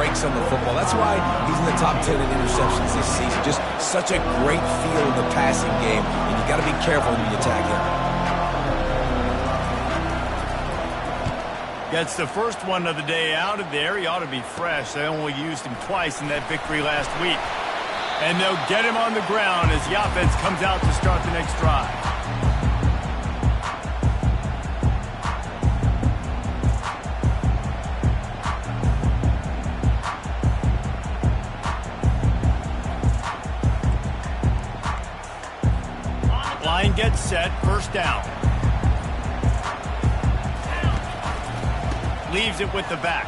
breaks on the football. That's why he's in the top 10 in interceptions this season. Just such a great feel in the passing game, and you got to be careful when you attack him. Gets the first one of the day out of there. He ought to be fresh. They only used him twice in that victory last week. And they'll get him on the ground as the offense comes out to start the next drive. Line gets set, first down. Leaves it with the back.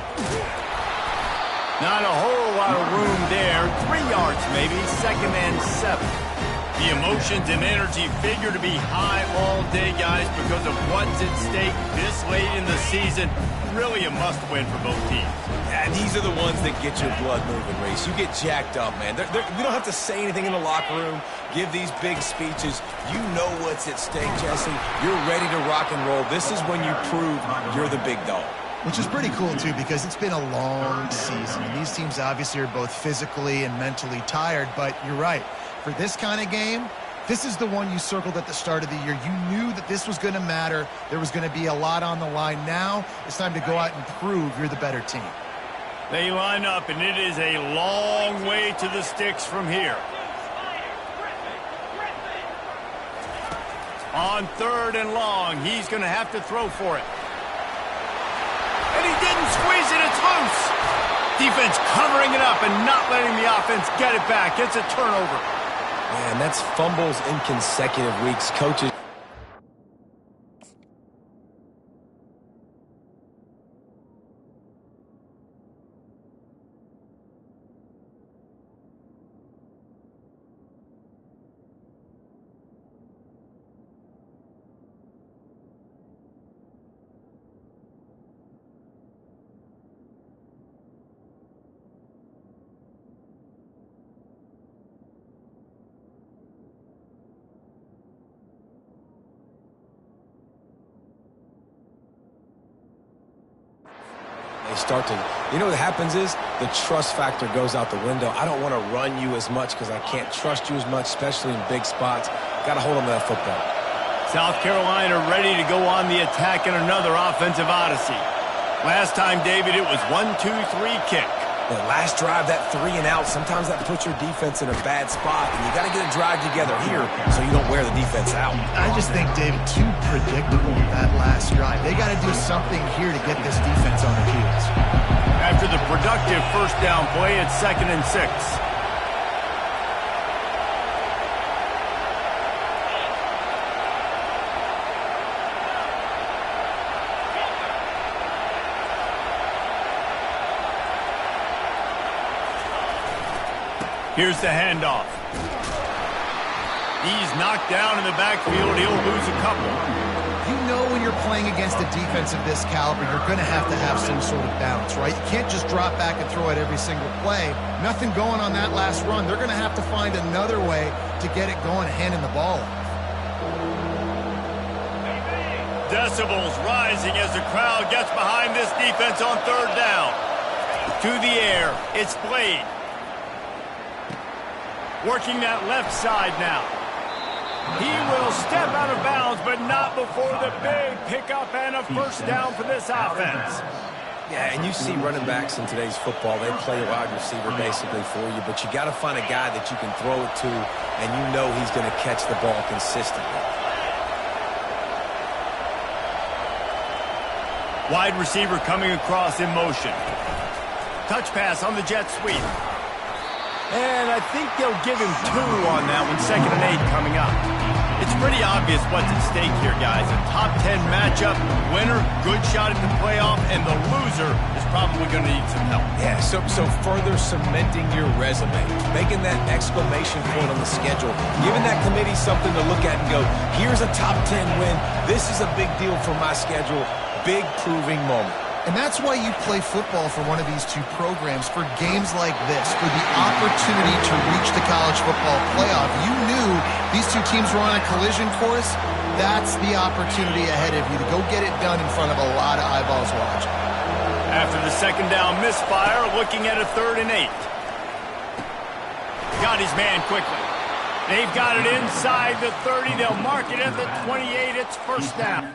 Not a whole lot of room there. 3 yards maybe, 2nd and 7. The emotions and energy figure to be high all day, guys, because of what's at stake this late in the season. Really a must-win for both teams. Yeah, these are the ones that get your blood moving, Reese. You get jacked up, man. We don't have to say anything in the locker room, give these big speeches. You know what's at stake, Jesse. You're ready to rock and roll. This is when you prove you're the big dog. Which is pretty cool, too, because it's been a long season. And these teams obviously are both physically and mentally tired, but you're right. For this kind of game, this is the one you circled at the start of the year. You knew that this was going to matter. There was going to be a lot on the line. Now it's time to go out and prove you're the better team. They line up, and it is a long way to the sticks from here. On 3rd and long, he's going to have to throw for it. And he didn't squeeze it, it's loose. Defense covering it up and not letting the offense get it back. It's a turnover. Man, that's fumbles in consecutive weeks. Coaches. They start to, you know what happens is the trust factor goes out the window. I don't want to run you as much because I can't trust you as much, especially in big spots. Got to hold on to that football. South Carolina ready to go on the attack in another offensive odyssey. Last time, David, it was 1-2-3 kick. The last drive, that 3 and out, sometimes that puts your defense in a bad spot, and you got to get a drive together here so you don't wear the defense out. I just think, David, too predictable that last drive. They got to do something here to get this defense on their heels. After the productive first down play, it's 2nd and 6. Here's the handoff. He's knocked down in the backfield. He'll lose a couple. You know when you're playing against a defense of this caliber, you're going to have some sort of balance, right? You can't just drop back and throw it every single play. Nothing going on that last run. They're going to have to find another way to get it going, handing the ball off. Decibels rising as the crowd gets behind this defense on 3rd down. To the air, it's Blade. Working that left side now. He will step out of bounds, but not before the big pickup and a first down for this offense. Yeah, and you see running backs in today's football, they play a wide receiver basically for you, but you got to find a guy that you can throw it to, and you know he's going to catch the ball consistently. Wide receiver coming across in motion. Touch pass on the jet sweep. And I think they'll give him 2 on that one, 2nd and 8 coming up. It's pretty obvious what's at stake here, guys. A top 10 matchup, winner, good shot at the playoff, and the loser is probably going to need some help. Yeah, so further cementing your resume, making that exclamation point on the schedule, giving that committee something to look at and go, here's a top 10 win. This is a big deal for my schedule. Big proving moment. And that's why you play football for one of these two programs, for games like this, for the opportunity to reach the college football playoff. You knew these two teams were on a collision course. That's the opportunity ahead of you to go get it done in front of a lot of eyeballs watching. After the second down misfire, looking at a 3rd and 8. Got his man quickly. They've got it inside the 30. They'll mark it at the 28. It's first down.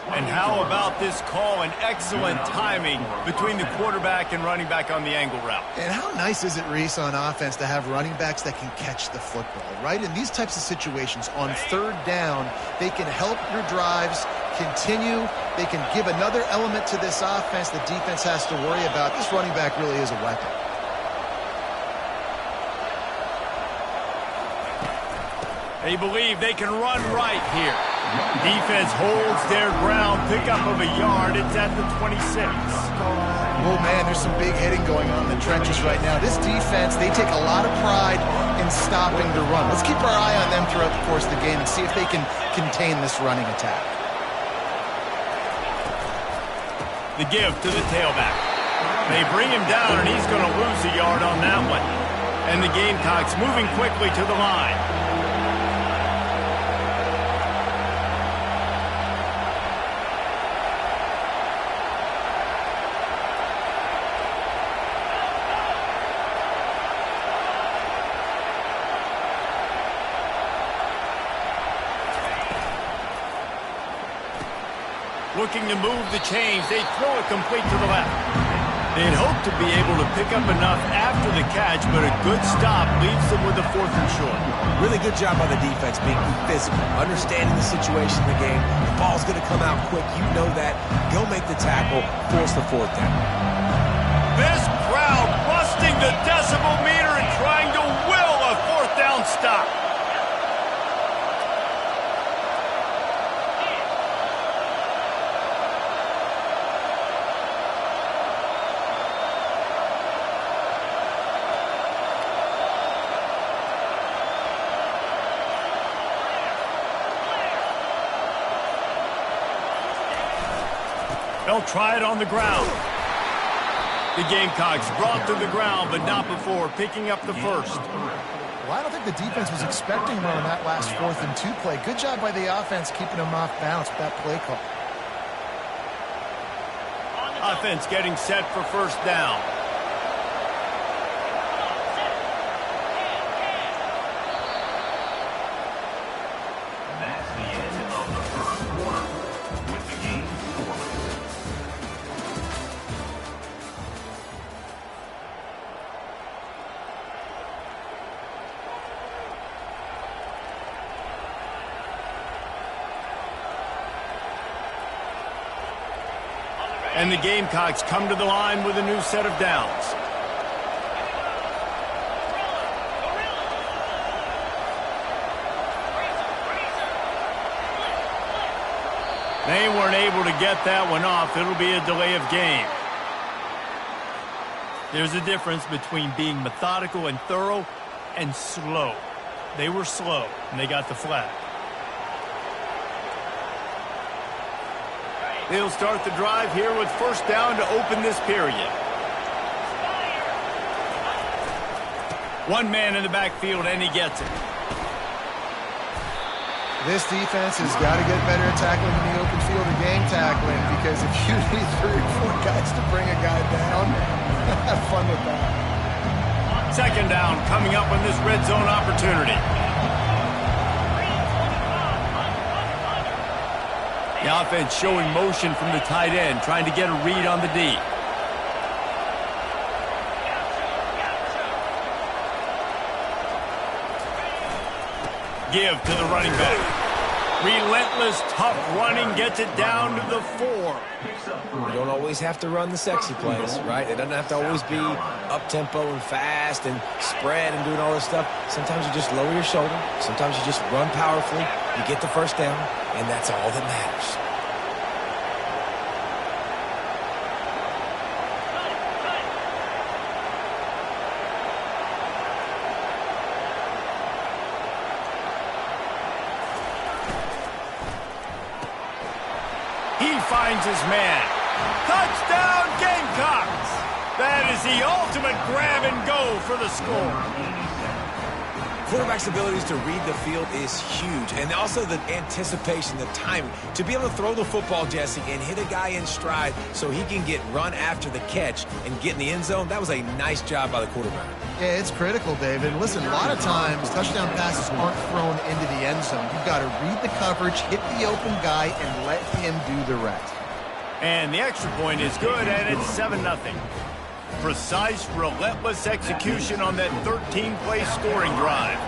And how about this call and excellent timing between the quarterback and running back on the angle route? And how nice is it, Reese, on offense to have running backs that can catch the football, right? In these types of situations, on 3rd down, they can help your drives continue. They can give another element to this offense the defense has to worry about. This running back really is a weapon. They believe they can run right here. Defense holds their ground, pickup of a yard. It's at the 26. Oh, man, there's some big hitting going on in the trenches right now. This defense, they take a lot of pride in stopping the run. Let's keep our eye on them throughout the course of the game and see if they can contain this running attack. The give to the tailback. They bring him down, and he's going to lose a yard on that one. And the Gamecocks moving quickly to the line. Looking to move the chains. They throw it complete to the left. They'd hope to be able to pick up enough after the catch, but a good stop leaves them with a 4th and short. Really good job by the defense being physical, understanding the situation in the game. The ball's going to come out quick. You know that. Go make the tackle, force the 4th down. This crowd busting the decibel meter and trying to will a 4th down stop. They'll try it on the ground. The Gamecocks brought to the ground, but not before picking up the 1st. Well, I don't think the defense was expecting one on that last 4th and 2 play. Good job by the offense keeping them off balance with that play call. Offense getting set for 1st down. And the Gamecocks come to the line with a new set of downs. They weren't able to get that one off. It'll be a delay of game. There's a difference between being methodical and thorough and slow. They were slow, and they got the flag. They'll start the drive here with 1st down to open this period. One man in the backfield, and he gets it. This defense has got to get better at tackling in the open field or game tackling, because if you need 3 or 4 guys to bring a guy down, have fun with that. 2nd down coming up on this red zone opportunity. The offense showing motion from the tight end, trying to get a read on the D. Give to the running back. Relentless, tough running, gets it down to the 4. You don't always have to run the sexy plays, right? It doesn't have to always be up-tempo and fast and spread and doing all this stuff. Sometimes you just lower your shoulder. Sometimes you just run powerfully. You get the 1st down, and that's all that matters. finds his man. Touchdown, Gamecocks! That is the ultimate grab and go for the score. Quarterback's abilities to read the field is huge, and also the anticipation, the timing. To be able to throw the football, Jesse, and hit a guy in stride so he can get run after the catch and get in the end zone, that was a nice job by the quarterback. Yeah, it's critical, David. Listen, a lot of times touchdown passes aren't thrown into the end zone. You've got to read the coverage, hit the open guy, and let him do the rest. And the extra point is good, and it's 7-0. Precise, relentless execution on that 13-play scoring drive.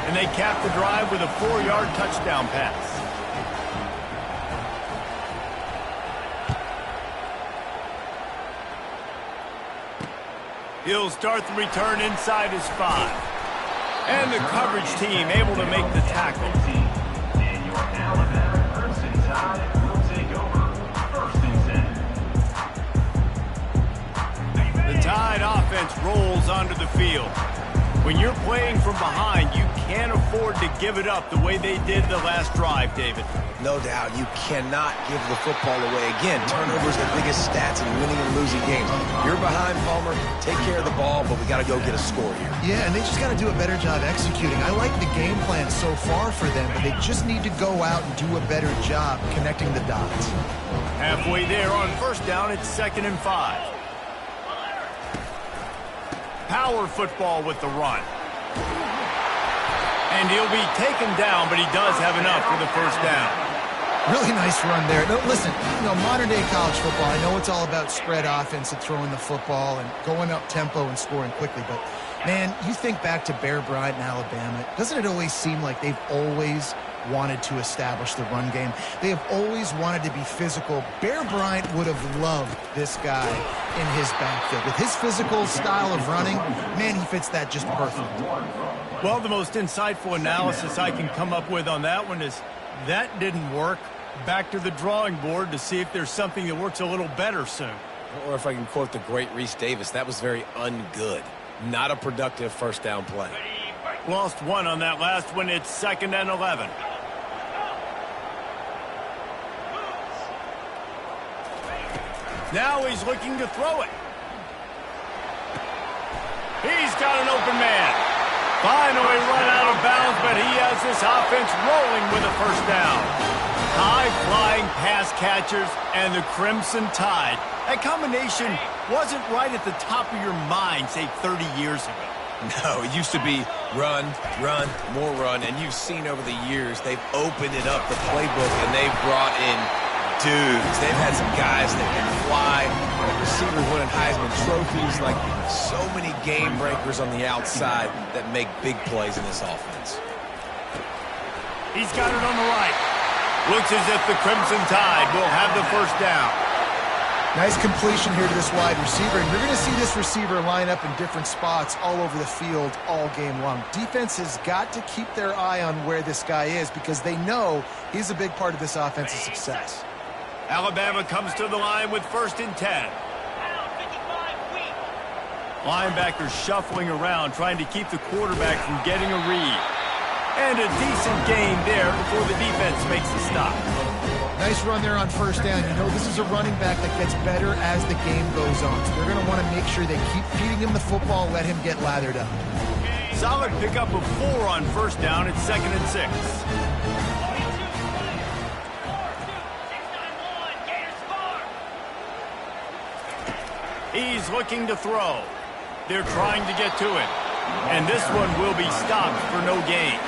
And they cap the drive with a 4-yard touchdown pass. He'll start the return inside his 5. And the coverage team able to make the tackle. And your Alabama Crimson Tide will take over first and 10. The Tide offense rolls onto the field. When you're playing from behind, you can't afford to give it up the way they did the last drive, David. No doubt, you cannot give the football away. Again, turnovers the biggest stats in winning and losing games. You're behind, Palmer, take care of the ball, but we got to go get a score here. Yeah, and they just got to do a better job executing. I like the game plan so far for them, but they just need to go out and do a better job connecting the dots. Halfway there on first down, it's 2nd and 5. Power football with the run. And he'll be taken down, but he does have enough for the first down. Really nice run there. No, listen, modern-day college football, I know it's all about spread offense and throwing the football and going up tempo and scoring quickly, but, man, you think back to Bear Bryant in Alabama, doesn't it always seem like they've always wanted to establish the run game? They have always wanted to be physical. Bear Bryant would have loved this guy in his backfield. With his physical style of running, man, he fits that just perfect. Well, the most insightful analysis I can come up with on that one is that didn't work. Back to the drawing board to see if there's something that works a little better soon. Or if I can quote the great Reese Davis, that was very ungood. Not a productive first down play. Lost one on that last one. It's 2nd and 11. Now he's looking to throw it. He's got an open man. Finally run out of bounds, but he has this offense rolling with a first down. High-flying pass catchers and the Crimson Tide. That combination wasn't right at the top of your mind, say, 30 years ago. No, it used to be run, run, more run, and you've seen over the years they've opened it up, the playbook, and they've brought in dudes. They've had some guys that can fly, receivers winning Heisman trophies, like so many game breakers on the outside that make big plays in this offense. He's got it on the right. Looks as if the Crimson Tide will have the first down. Nice completion here to this wide receiver, and you're going to see this receiver line up in different spots all over the field all game long. Defense has got to keep their eye on where this guy is because they know he's a big part of this offense's success. Alabama comes to the line with 1st and 10. Linebackers shuffling around, trying to keep the quarterback from getting a read. And a decent gain there before the defense makes the stop. Nice run there on first down. You know, this is a running back that gets better as the game goes on. So they're going to want to make sure they keep feeding him the football, let him get lathered up. Solid pickup of 4 on first down. It's 2nd and 6. He's looking to throw. They're trying to get to it. And this one will be stopped for no gain.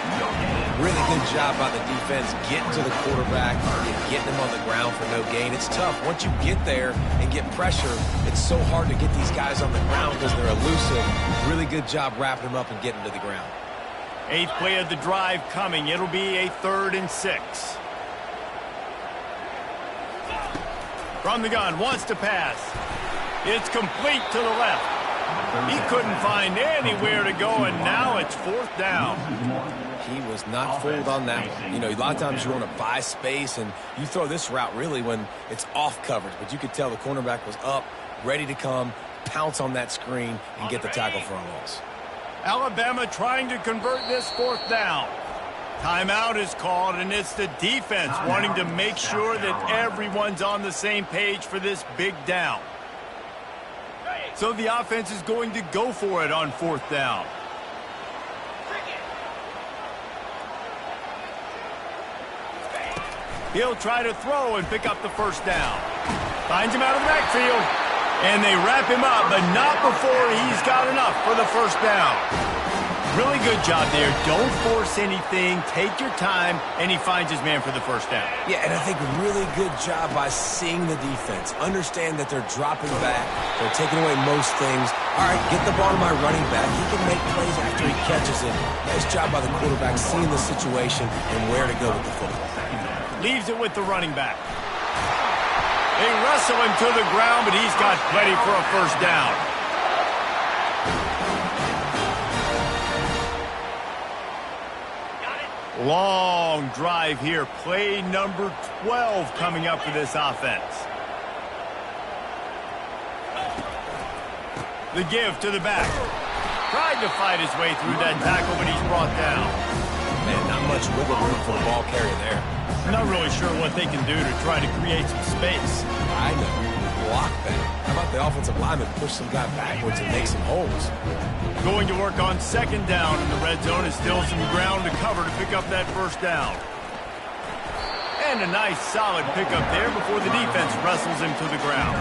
Really good job by the defense getting to the quarterback and getting him on the ground for no gain. It's tough. Once you get there and get pressure, it's so hard to get these guys on the ground because they're elusive. Really good job wrapping them up and getting to the ground. 8th play of the drive coming. It'll be a 3rd and 6. From the gun, wants to pass. It's complete to the left. He couldn't find anywhere to go, and now it's 4th down. He was not fooled on that one. You know, a lot of times you want to buy space, and you throw this route really when it's off coverage. But you could tell the cornerback was up, ready to come, pounce on that screen, and get the tackle for a loss. Alabama trying to convert this 4th down. Timeout is called, and it's the defense wanting to make sure that everyone's on the same page for this big down. So the offense is going to go for it on 4th down. He'll try to throw and pick up the 1st down. Finds him out of the backfield. And they wrap him up, but not before he's got enough for the 1st down. Really good job there. Don't force anything. Take your time, and he finds his man for the 1st down. Yeah, and I think really good job by seeing the defense. Understand that they're dropping back. They're taking away most things. All right, get the ball to my running back. He can make plays after he catches it. Nice job by the quarterback seeing the situation and where to go with the football. Leaves it with the running back. They wrestle him to the ground, but he's got plenty for a 1st down. Long drive here. Play number 12 coming up for this offense. The give to the back. Tried to fight his way through that tackle, but he's brought down. Man, not much wiggle room for the ball carrier there. I'm not really sure what they can do to try to create some space. I know. Block better. How about the offensive lineman push some guy backwards and make some holes? Going to work on 2nd down, and the red zone is still some ground to cover to pick up that 1st down. And a nice solid pickup there before the defense wrestles him to the ground.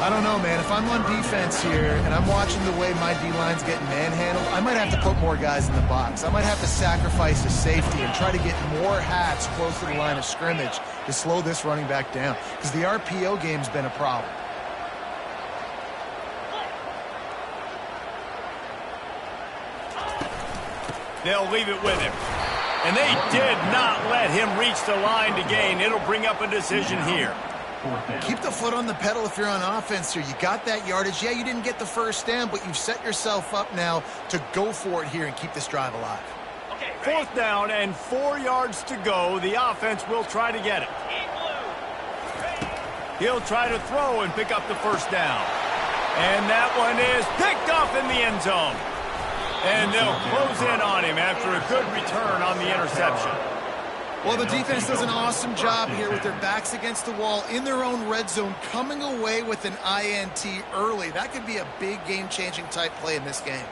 I don't know, man. If I'm on defense here and I'm watching the way my D-line's getting manhandled, I might have to put more guys in the box. I might have to sacrifice a safety and try to get more hats close to the line of scrimmage to slow this running back down, because the RPO game's been a problem. They'll leave it with him. And they did not let him reach the line to gain. It'll bring up a decision here. Keep the foot on the pedal if you're on offense here. You got that yardage. Yeah, you didn't get the 1st down, but you've set yourself up now to go for it here and keep this drive alive. 4th down and 4 yards to go. The offense will try to get it. He'll try to throw and pick up the 1st down. And that one is picked off in the end zone. And they'll close in on him after a good return on the interception. Well, the defense does an awesome job here with their backs against the wall in their own red zone, coming away with an INT early. That could be a big game-changing type play in this game.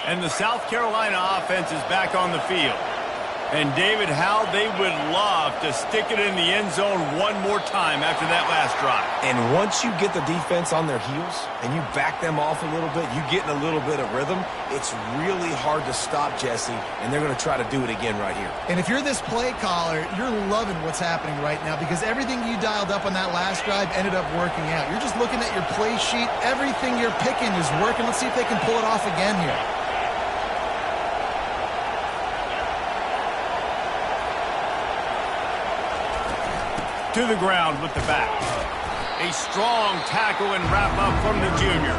And the South Carolina offense is back on the field. And David, how they would love to stick it in the end zone one more time after that last drive. And once you get the defense on their heels and you back them off a little bit, you get in a little bit of rhythm, it's really hard to stop, Jesse, and they're going to try to do it again right here. And if you're this play caller, you're loving what's happening right now, because everything you dialed up on that last drive ended up working out. You're just looking at your play sheet. Everything you're picking is working. Let's see if they can pull it off again here. To the ground with the back. A strong tackle and wrap up from the junior.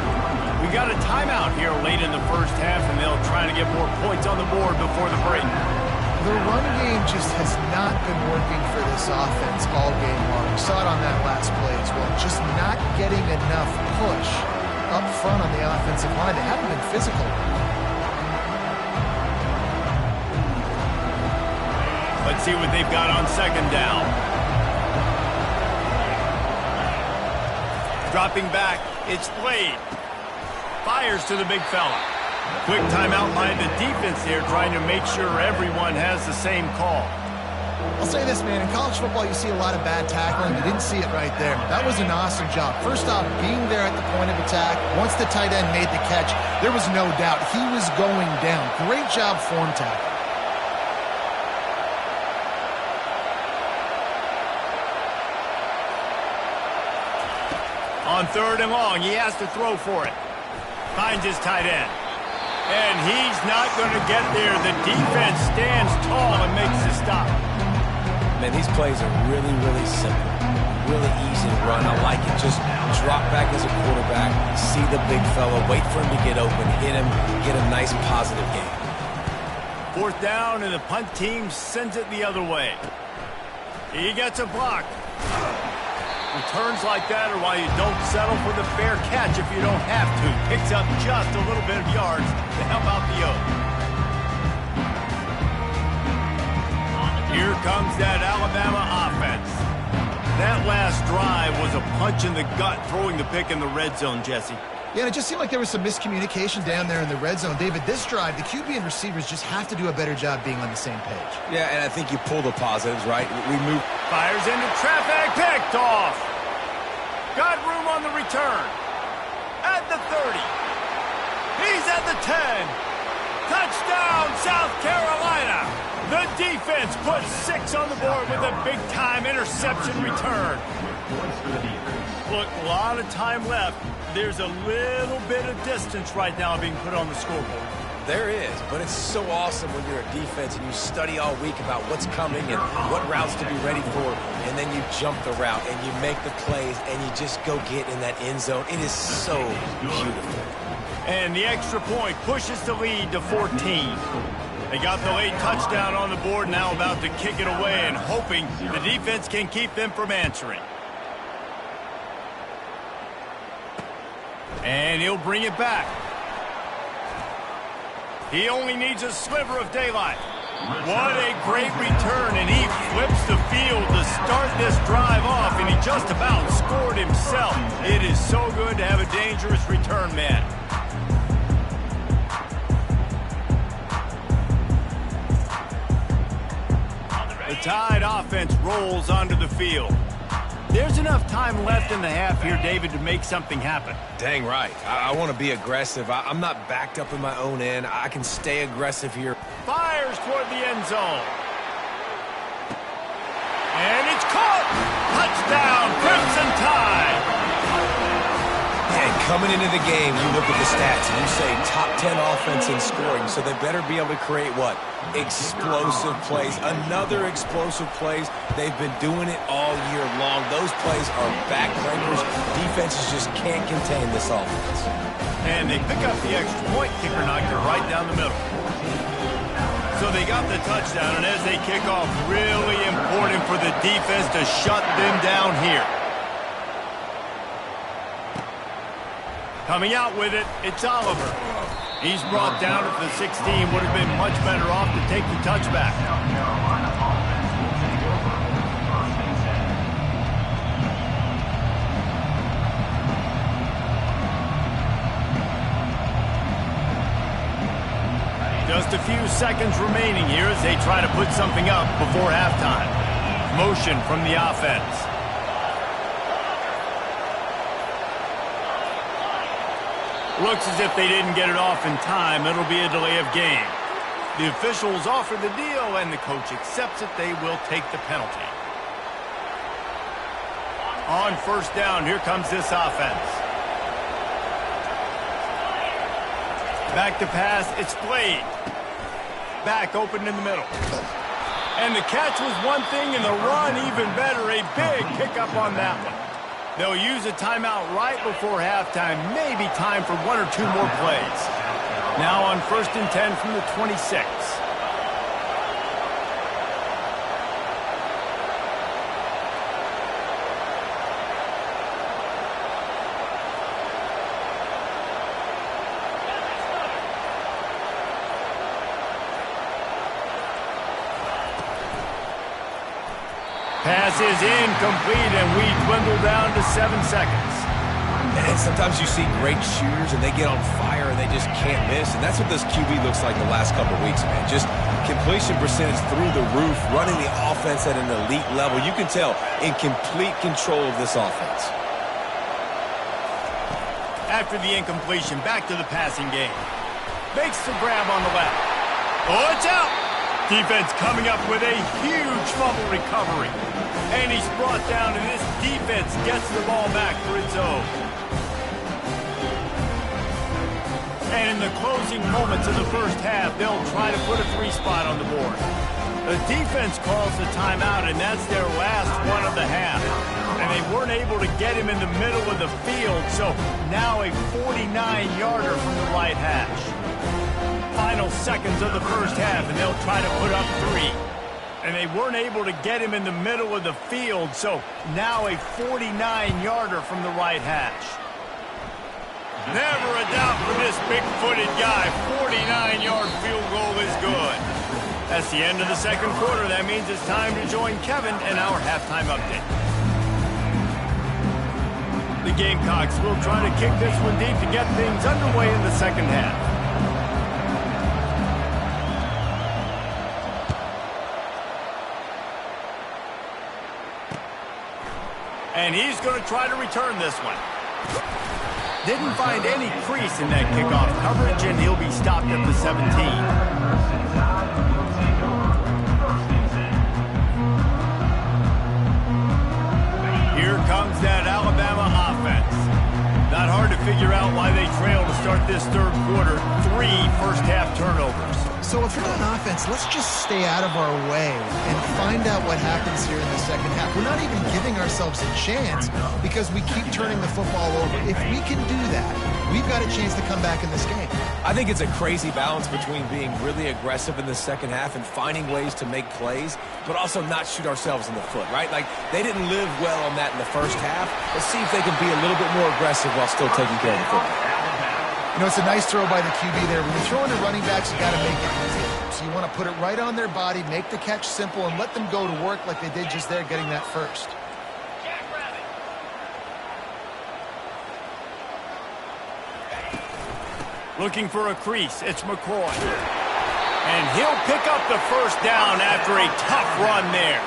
We got a timeout here late in the 1st half, and they'll try to get more points on the board before the break. The run game just has not been working for this offense all game long. We saw it on that last play as well. Just not getting enough push up front on the offensive line. They haven't been physical. Let's see what they've got on 2nd down. Dropping back, it's Slade. Fires to the big fella. Quick timeout by the defense here, trying to make sure everyone has the same call. I'll say this, man. In college football, you see a lot of bad tackling. You didn't see it right there. That was an awesome job. First off, being there at the point of attack. Once the tight end made the catch, there was no doubt he was going down. Great job form tackle. On 3rd and long, he has to throw for it. Finds his tight end. And he's not going to get there. The defense stands tall and makes the stop. Man, these plays are really, really simple. really easy to run. I like it. Just drop back as a quarterback, see the big fella, wait for him to get open, hit him, get a nice positive gain. Fourth down, and the punt team sends it the other way. He gets a block. Returns like that are why you don't settle for the fair catch if you don't have to. Picks up just a little bit of yards to help out the O. Here comes that Alabama offense. That last drive was a punch in the gut, throwing the pick in the red zone, Jesse. Yeah, and it just seemed like there was some miscommunication down there in the red zone. David, this drive, the QB and receivers just have to do a better job being on the same page. Yeah, and I think you pull the positives, right? We move. Fires into traffic, picked off. Got room on the return. At the 30. He's at the 10. Touchdown, South Carolina. The defense puts 6 on the board with a big-time interception return. Look, a lot of time left. There's a little bit of distance right now being put on the scoreboard. There is, but it's so awesome when you're a defense and you study all week about what's coming and what routes to be ready for, and then you jump the route and you make the plays and you just go get in that end zone. It is so beautiful. And the extra point pushes the lead to 14. They got the late touchdown on the board, now about to kick it away and hoping the defense can keep them from answering. And he'll bring it back. He only needs a sliver of daylight. What a great return, and he flips the field to start this drive off, and he just about scored himself. It is so good to have a dangerous return man. The Tide offense rolls onto the field. There's enough time left in the half here, David, to make something happen. Dang right. I want to be aggressive. I'm not backed up in my own end. I can stay aggressive here. Fires toward the end zone. And it's caught! Touchdown, Crimson Tide! And coming into the game, you look at the stats and you say top 10 offense in scoring, so they better be able to create what? Explosive plays. Another explosive plays. They've been doing it all year long. Those plays are backbreakers. Defenses just can't contain this offense. And they pick up the extra point. Kicker knocked it right down the middle. So they got the touchdown, and as they kick off, really important for the defense to shut them down here. Coming out with it, it's Oliver. He's brought down at the 16. Would have been much better off to take the touchback. Just a few seconds remaining here as they try to put something up before halftime. Motion from the offense. Looks as if they didn't get it off in time. It'll be a delay of game. The officials offer the deal, and the coach accepts it. They will take the penalty. On first down, here comes this offense. Back to pass, it's Blade. Back open in the middle. And the catch was one thing, and the run even better. A big pickup on that one. They'll use a timeout right before halftime. Maybe time for 1 or 2 more plays. Now on 1st and 10 from the 26. Pass is incomplete, and we dwindle down to 7 seconds. And sometimes you see great shooters, and they get on fire, and they just can't miss. And that's what this QB looks like the last couple of weeks, man. Just completion percentage through the roof, running the offense at an elite level. You can tell in complete control of this offense. After the incompletion, back to the passing game. Makes the grab on the left. Oh, it's out! Defense coming up with a huge fumble recovery. And he's brought down, and this defense gets the ball back for its own. And in the closing moments of the first half, they'll try to put a 3 spot on the board. The defense calls the timeout, and that's their last one of the half. And they weren't able to get him in the middle of the field, so now a 49-yarder from the right hash. Final seconds of the first half, and they'll try to put up 3. And they weren't able to get him in the middle of the field, so now a 49-yarder from the right hash. Never a doubt for this big-footed guy. 49-yard field goal is good. That's the end of the second quarter. That means it's time to join Kevin in our halftime update. The Gamecocks will try to kick this one deep to get things underway in the second half. And he's going to try to return this one. Didn't find any crease in that kickoff coverage, and he'll be stopped at the 17. Here comes that Alabama offense. Not hard to figure out why they trail to start this third quarter. 3 first-half turnovers. So if you're on offense, let's just stay out of our way and find out what happens here in the second half. We're not even giving ourselves a chance because we keep turning the football over. If we can do that, we've got a chance to come back in this game. I think it's a crazy balance between being really aggressive in the second half and finding ways to make plays, but also not shoot ourselves in the foot, right? Like, they didn't live well on that in the first half. Let's see if they can be a little bit more aggressive while still taking care of the football. You know, it's a nice throw by the QB there. When you're throwing to running backs, you got to make it easy. So you want to put it right on their body, make the catch simple, and let them go to work like they did just there, getting that first. Looking for a crease, it's McCoy. And he'll pick up the first down after a tough run there.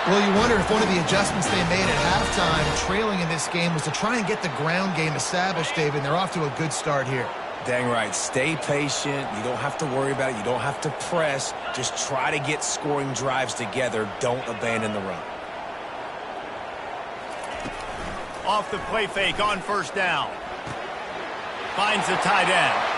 Well, you wonder if one of the adjustments they made at halftime, trailing in this game, was to try and get the ground game established, David, and they're off to a good start here. Dang right. Stay patient. You don't have to worry about it. You don't have to press. Just try to get scoring drives together. Don't abandon the run. Off the play fake on first down. Finds the tight end.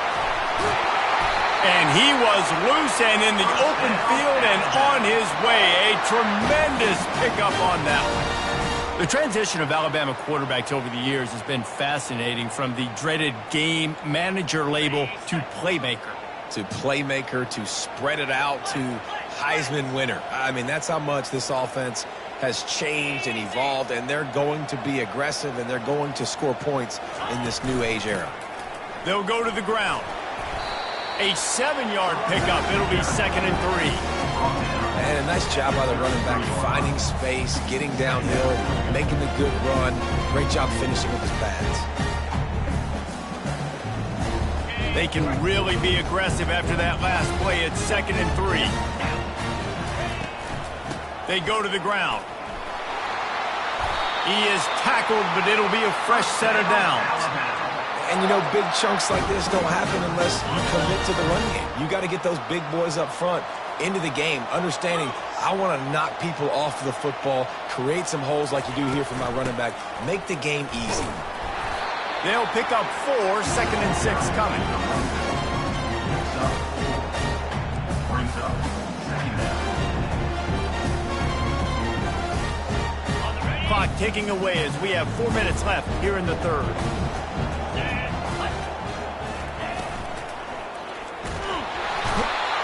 And he was loose and in the open field and on his way. A tremendous pickup on that one. The transition of Alabama quarterbacks over the years has been fascinating, from the dreaded game manager label to playmaker. To playmaker, to spread it out, to Heisman winner. I mean, that's how much this offense has changed and evolved, and they're going to be aggressive, and they're going to score points in this new age era. They'll go to the ground. A 7-yard pickup. It'll be 2nd and 3. And a nice job by the running back, finding space, getting downhill, making the good run. Great job finishing with his pads. They can really be aggressive after that last play. It's 2nd and 3. They go to the ground. He is tackled, but it'll be a fresh set of downs. And, you know, big chunks like this don't happen unless you commit to the run game. You got to get those big boys up front into the game, understanding I want to knock people off the football, create some holes like you do here for my running back, make the game easy. They'll pick up 4, 2nd and 6 coming. Clock ticking away as we have 4 minutes left here in the third.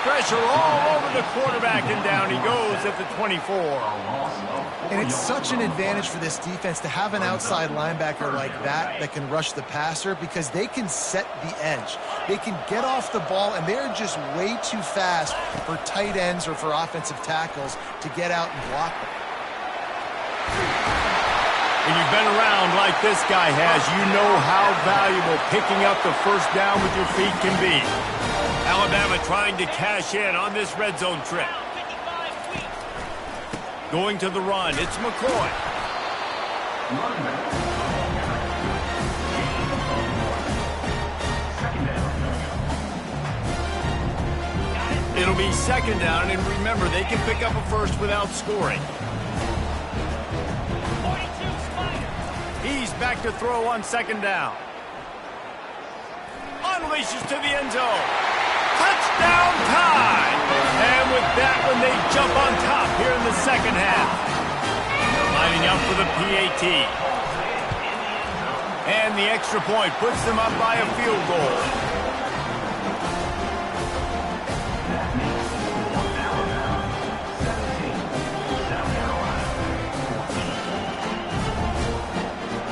Pressure all over the quarterback, and down he goes at the 24. And it's such an advantage for this defense to have an outside linebacker like that can rush the passer, because they can set the edge. They can get off the ball, and they're just way too fast for tight ends or for offensive tackles to get out and block them. When you've been around like this guy has, you know how valuable picking up the first down with your feet can be. Alabama trying to cash in on this red zone trip. Going to the run, it's McCoy. It'll be 2nd down, and remember, they can pick up a first without scoring. He's back to throw on 2nd down. Unleashes to the end zone. Touchdown time! And with that one, they jump on top here in the second half. Lining up for the PAT. And the extra point puts them up by a field goal.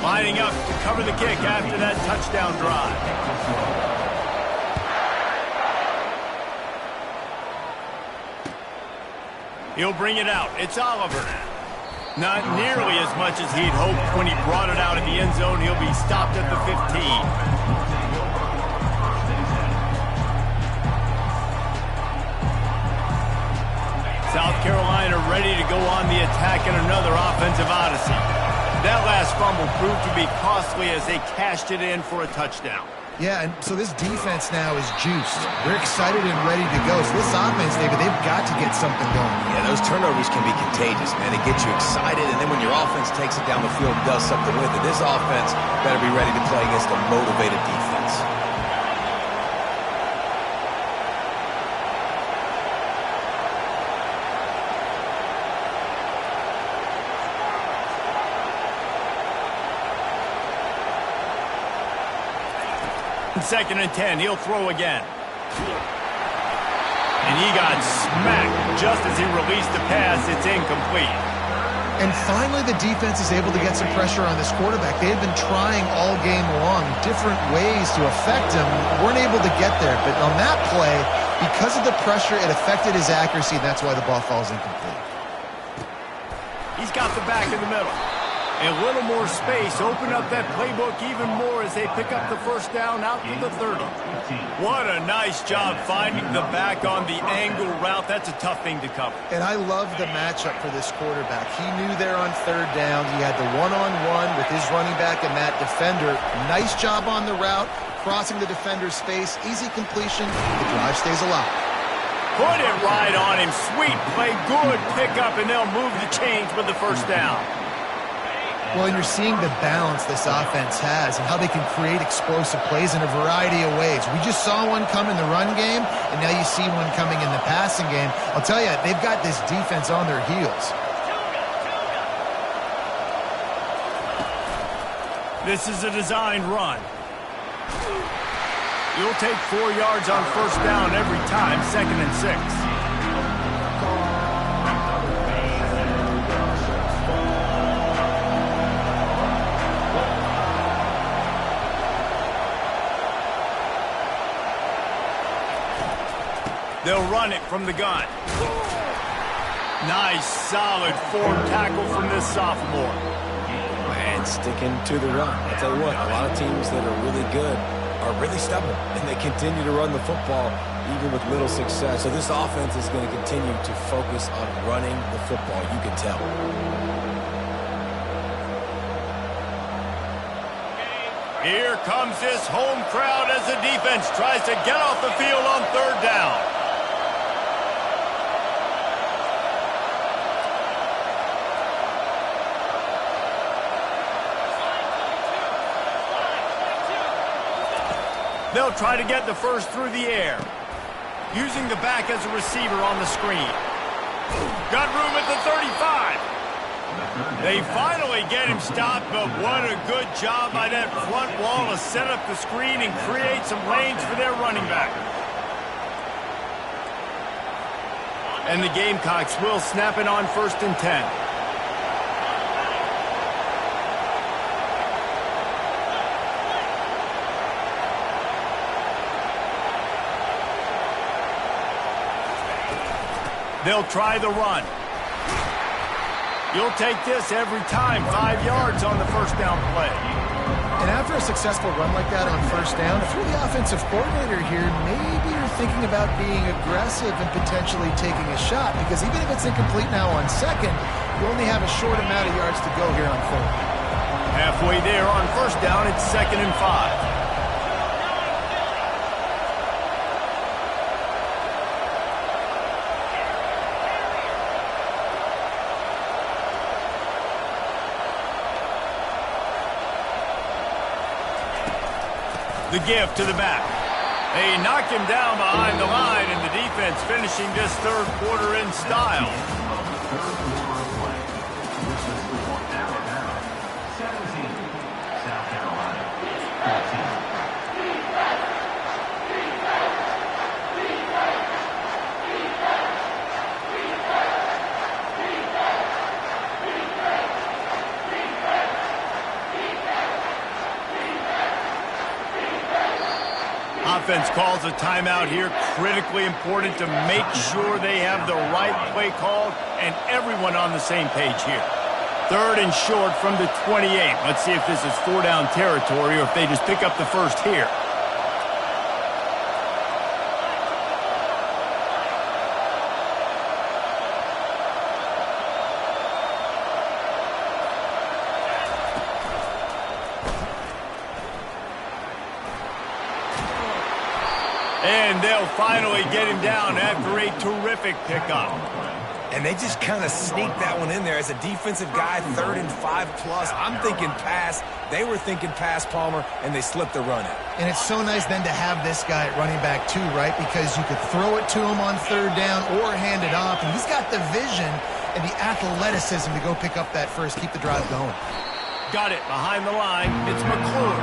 Lining up to cover the kick after that touchdown drive. He'll bring it out. It's Oliver. Not nearly as much as he'd hoped when he brought it out of the end zone. He'll be stopped at the 15. South Carolina ready to go on the attack in another offensive odyssey. That last fumble proved to be costly as they cashed it in for a touchdown. Yeah, and so this defense now is juiced. They're excited and ready to go. So this offense, David, they've got to get something going. Yeah, those turnovers can be contagious, man. They get you excited, and then when your offense takes it down the field and does something with it, this offense better be ready to play against a motivated defense. Second and 10, he'll throw again. And he got smacked just as he released the pass. It's incomplete. And finally, the defense is able to get some pressure on this quarterback. They had been trying all game long different ways to affect him. Weren't able to get there. But on that play, because of the pressure, it affected his accuracy, and that's why the ball falls incomplete. He's got the back in the middle. A little more space, open up that playbook even more as they pick up the first down out to the 30. What a nice job finding the back on the angle route. That's a tough thing to cover. And I love the matchup for this quarterback. He knew there on third down. He had the one-on-one with his running back and that defender. Nice job on the route, crossing the defender's face. Easy completion. The drive stays alive. Put it right on him. Sweet play, good pickup, and they'll move the chains with the first down. Well, and you're seeing the balance this offense has and how they can create explosive plays in a variety of ways. We just saw one come in the run game, and now you see one coming in the passing game. I'll tell you, they've got this defense on their heels. This is a designed run. You'll take 4 yards on first down every time, 2nd and 6. They'll run it from the gun. Nice, solid form tackle from this sophomore. And sticking to the run. I'll tell you what, a lot of teams that are really good are really stubborn, and they continue to run the football even with little success. So this offense is going to continue to focus on running the football, you can tell. Here comes this home crowd as the defense tries to get off the field on third down. They'll try to get the first through the air. Using the back as a receiver on the screen. Got room at the 35. They finally get him stopped, but what a good job by that front wall to set up the screen and create some lanes for their running back. And the Gamecocks will snap it on 1st and 10. They'll try the run. You'll take this every time. 5 yards on the first down play. And after a successful run like that on first down, if you're the offensive coordinator here, maybe you're thinking about being aggressive and potentially taking a shot, because even if it's incomplete now on second, you only have a short amount of yards to go here on third. Halfway there on first down, it's 2nd and 5. The give to the back. They knock him down behind the line, and the defense finishing this third quarter in style. Offense calls a timeout here. Critically important to make sure they have the right play called and everyone on the same page here. 3rd and short from the 28. Let's see if this is 4-down territory or if they just pick up the first here. And they'll finally get him down after a terrific pickup. And they just kind of sneaked that one in there as a defensive guy, 3rd and 5+. I'm thinking pass. They were thinking pass, Palmer, and they slipped the run in. And it's so nice then to have this guy at running back too, right? Because you could throw it to him on 3rd down or hand it off. And he's got the vision and the athleticism to go pick up that first, keep the drive going. Got it behind the line. It's McClure.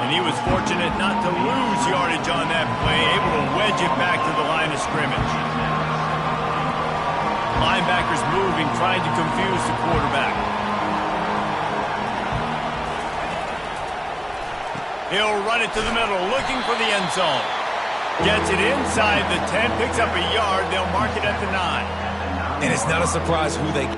And he was fortunate not to lose yardage on that play, able to wedge it back to the line of scrimmage. Linebackers moving, trying to confuse the quarterback. He'll run it to the middle, looking for the end zone. Gets it inside the 10, picks up a yard. They'll mark it at the 9. And it's not a surprise who they